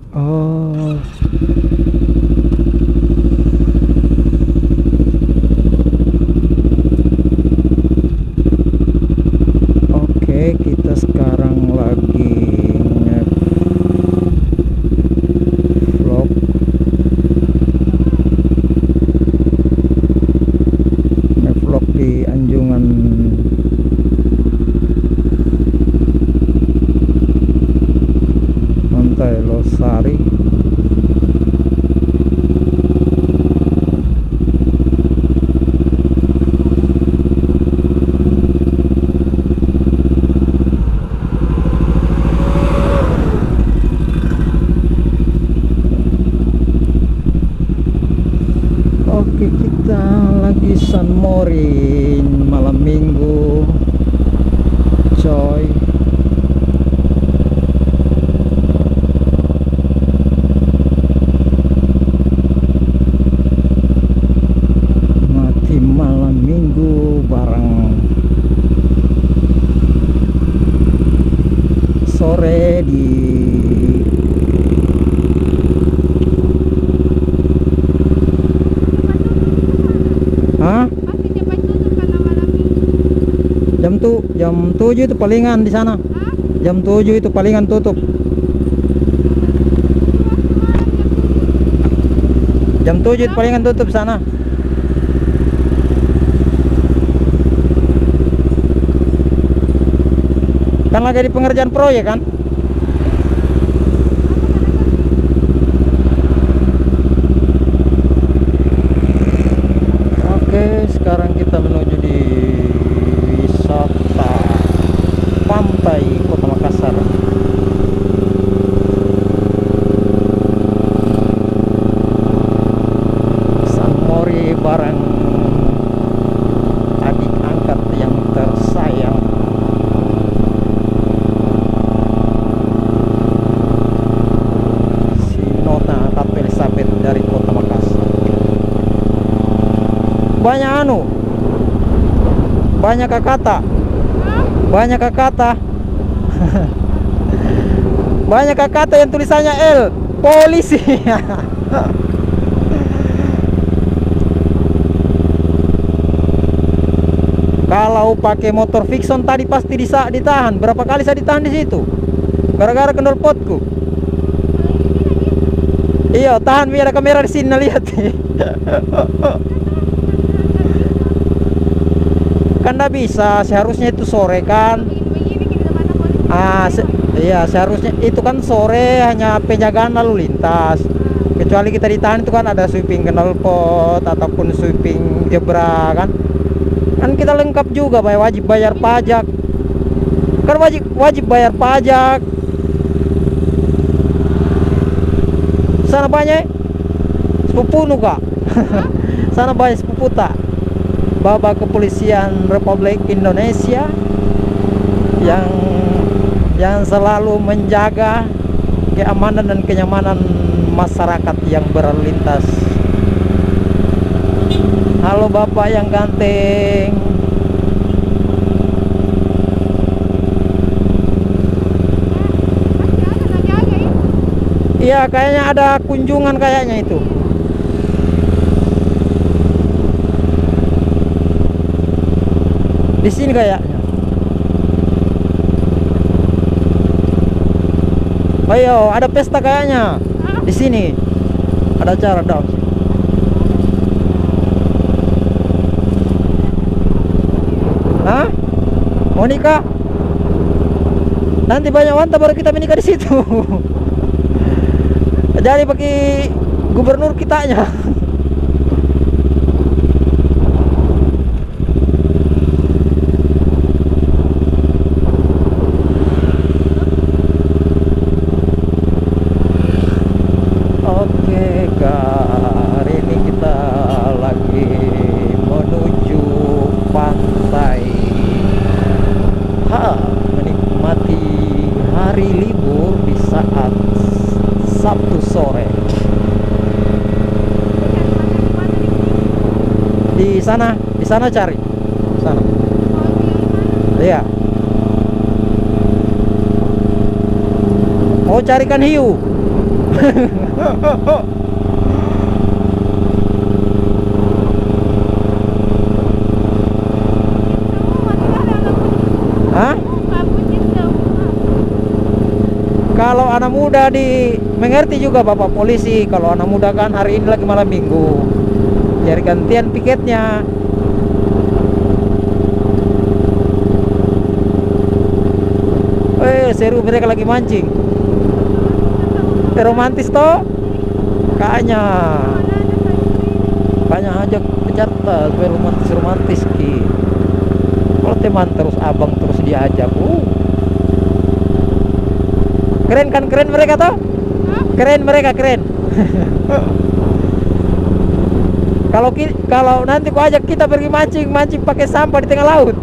Oh, oke, kita sekarang lagi nge-vlog. Nge-vlog di Anjungan Pantai Losari. Oke, kita lagi San Morin malam minggu, coy. Mati malam minggu bareng sore di Hah? Jam 7 itu palingan di sana. Jam 7 itu palingan tutup. Jam 7 itu palingan tutup sana. Kan lagi di pengerjaan proyek kan? Oke, sekarang kita menuju di wisata pantai Kota Makassar. San Mori bareng adik angkat yang tersayang. Si Nona Ratu Elizabeth dari Kota Makassar. Banyak kakata, banyak kakata yang tulisannya L, polisi. Kalau pakai motor Vixon tadi pasti ditahan. Berapa kali saya ditahan di situ gara-gara kendor potku. Iya, tahan biar ada kamera di sini, lihat. Kan nggak bisa, seharusnya itu sore kan. Iya, seharusnya itu kan sore hanya penjagaan lalu lintas. Kecuali kita ditahan itu kan ada sweeping knalpot ataupun sweeping zebra kan. Kan kita lengkap juga, wajib bayar pajak. Kan wajib bayar pajak. Sana banyak sepupu nuka. Sana banyak sepupu tak. Bapak Kepolisian Republik Indonesia yang selalu menjaga keamanan dan kenyamanan masyarakat yang berlalu lintas. Halo Bapak yang ganteng. Iya, kayaknya ada kunjungan kayaknya itu. Di sini kayaknya. Ayo, ada pesta kayaknya. Di sini ada acara dong. Hah? Mau nikah? Nanti banyak wanita baru kita menikah di situ. Jadi bagi gubernur kitanya. Sabtu sore. Di sana cari. Sana. Iya. Mau carikan hiu. Hah? Kalau anak muda mengerti juga Bapak polisi, kalau anak muda kan hari ini lagi malam minggu, jadi gantian piketnya. Seru mereka lagi mancing. Romantis toh kayaknya. Banyak ajak peserta romantis ki. Kalau teman terus abang terus diajak. Keren kan, keren mereka toh? Keren mereka, keren. Kalau nanti ku ajak kita pergi mancing pakai sampah di tengah laut.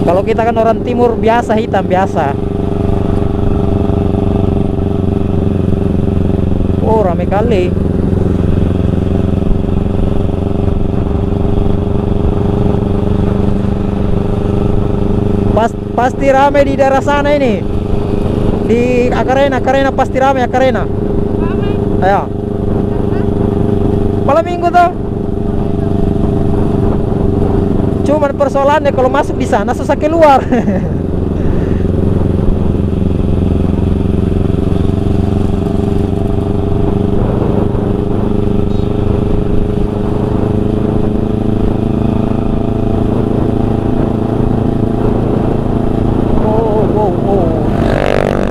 Kalau kita kan orang timur biasa, hitam biasa. Oh, rame kali. Pasti rame di daerah sana ini. Di Akarena pasti rame Akarena. Ayo. Malam minggu tuh. Cuman persoalannya kalau masuk di sana susah keluar.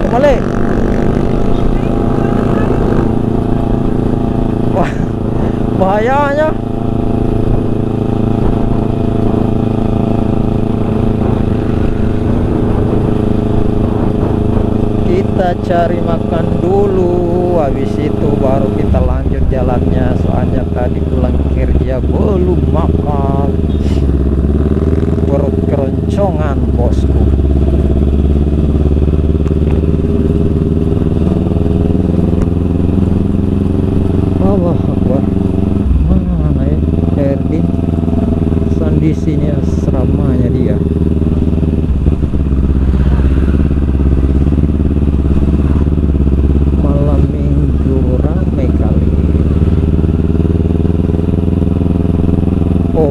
Kembali. Wah, bahayanya. Kita cari makan dulu, habis itu baru kita lanjut jalannya. Soalnya tadi pulang kerja belum makan, perut keroncongan bosku. Allah Akbar. Mana ya Erdin? Di sini asramanya dia.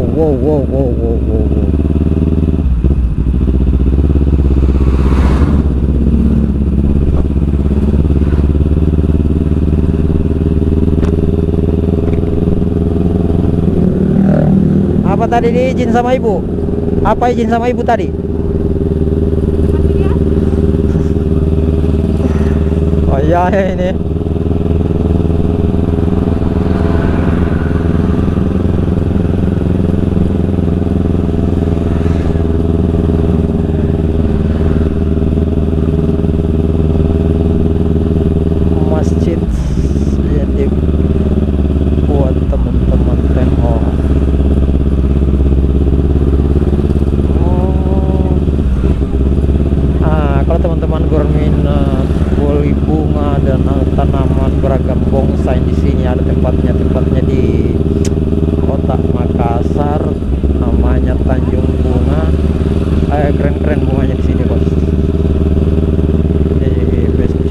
Wow. Apa tadi diizin sama ibu? Apa izin sama ibu tadi? Oh iya ini. Tanaman beragam bonsai di sini ada tempatnya di kota Makassar, namanya Tanjung Bunga. Keren bunganya di sini bos. Ini BSC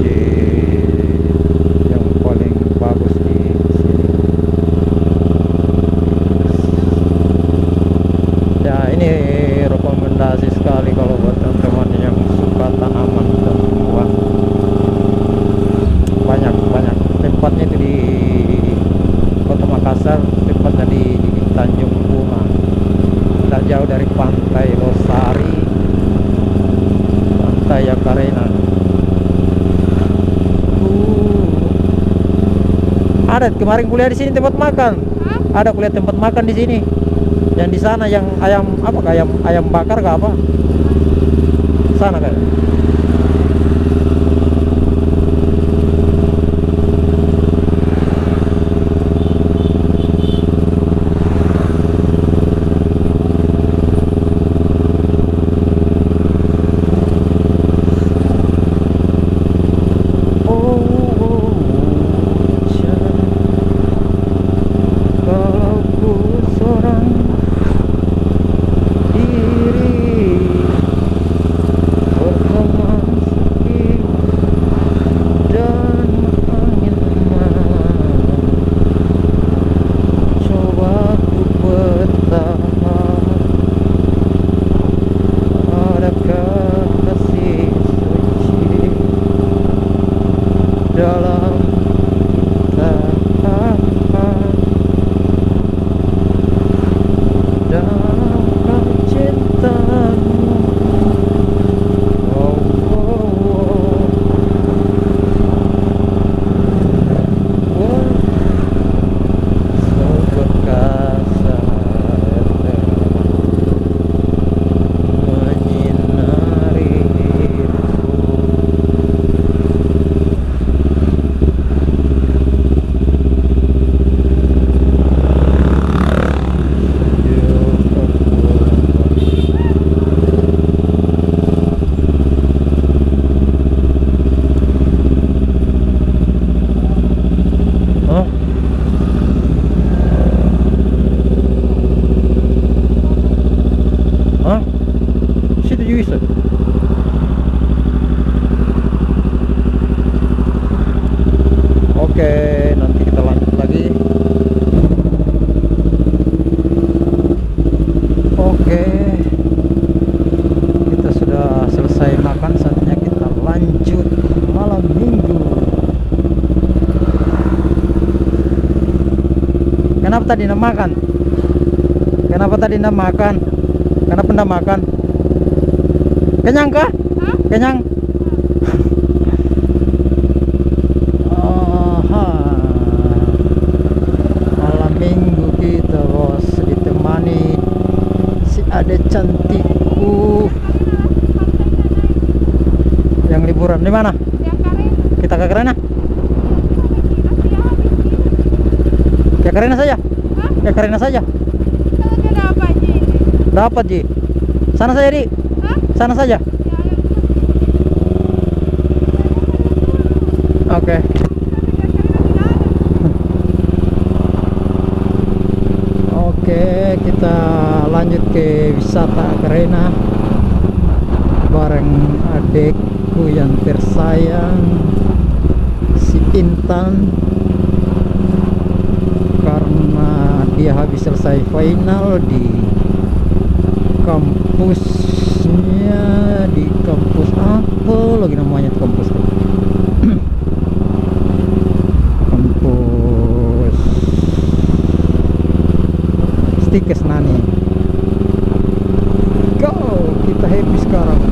yang paling bagus di sini. Ya ini rekomendasi sekali kalau buat teman-teman yang suka tanaman dan buah. Banyak tempatnya itu di kota Makassar, tempatnya di Tanjung Bunga, tidak jauh dari pantai Losari, pantai Akarena. Ada kemarin kuliah di sini tempat makan. Ada kuliah tempat makan di sini. Yang di sana yang ayam apa? Ayam bakar kah apa? Sana kan. Kalau ku seorang diri Kenapa tadi ndak makan? Kenapa tadi ndak makan? Kenapa ndak makan? Kenyang kah? Hah? Kenyang? Aha. Malam minggu kita bos ditemani si adek cantikku yang liburan di mana? Kita ke Karena? Ke Karena saja? Ke Karena saja? Dapat Ji. Sana saja Di. Sana saja. Oke. Oke, kita lanjut ke wisata Karena bareng adekku yang tersayang si Intan, karena dia habis selesai final di kampusnya, di kampus apa lagi namanya kampus kampus Stikes Nani. Go, kita happy sekarang.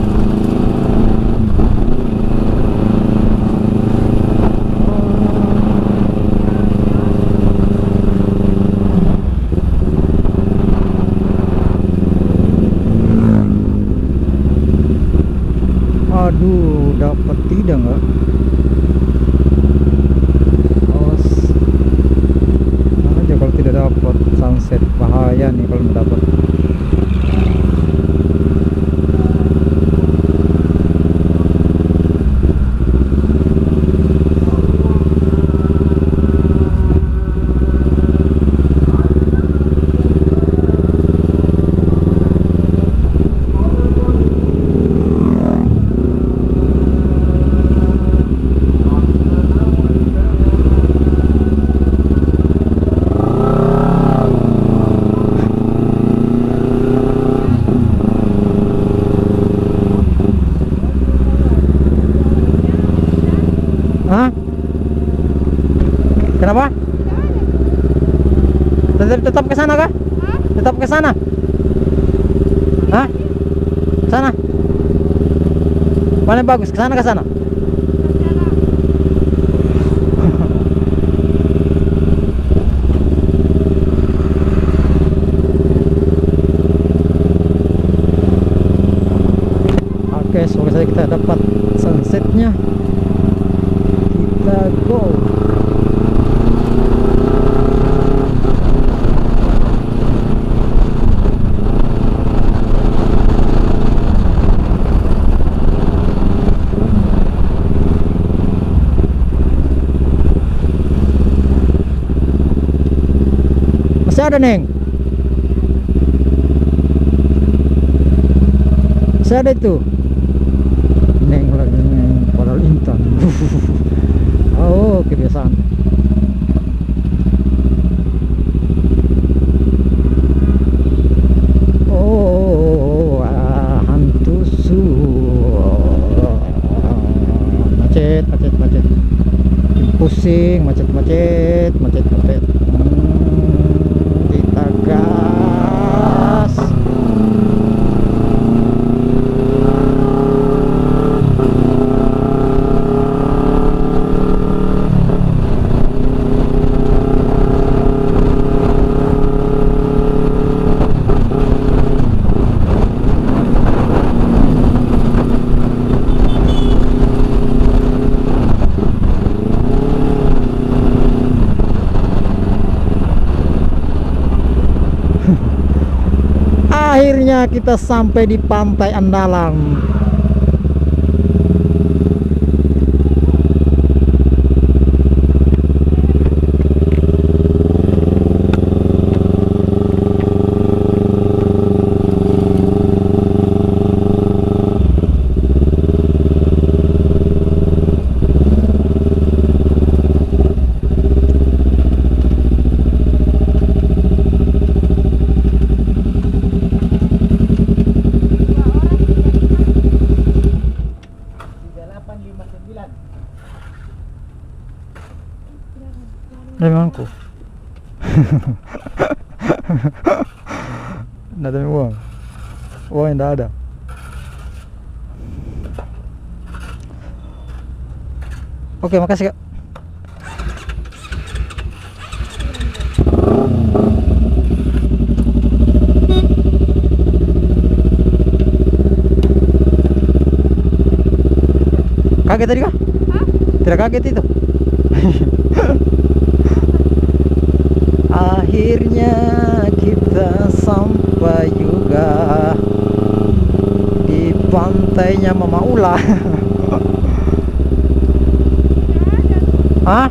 Aduh, dapat tidak nggak? Awas, mana aja kalau tidak dapat sunset, bahaya nih kalau nggak dapat. Hah? Kenapa? Tetap ke sana kah? Tetap ke sana? Hah? Sana? Mana yang bagus? Ke sana, ke sana? Oke, semoga saja kita dapat sunsetnya. Kita go. Masih ada Neng? Masih ada itu Neng lagi Neng, padahal Intan. Oh, kebiasaan. Oh, hantu su. Macet, macet, macet. Pusing, macet, macet, macet, macet. Kita gas. Akhirnya kita sampai di Pantai Andalan. Memangku. Nggak ada uang. Uang yang nggak ada. Oke, makasih Kak. Kaget tadi Kak? Hah? Tidak kaget itu? Akhirnya kita sampai juga di pantainya Mama Ula. Hah?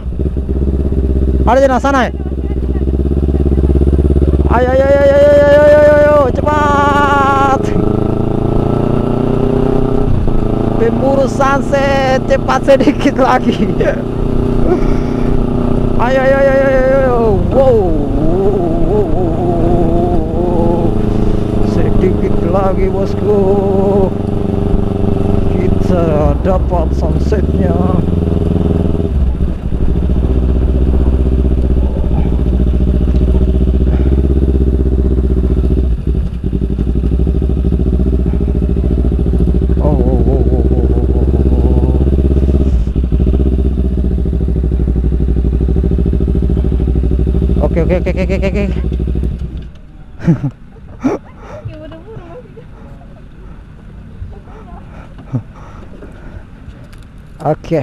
Ada di sana ya? Ayo ayo ayo ayo ayo ayo ayo, ayo cepat. Pemburu sunset, cepat sedikit lagi. Ayo ayo ayo ayo ayo. Wow. Sedikit lagi bosku. Kita dapat sunsetnya. Oke. Ya udah buru maksudnya. Oke.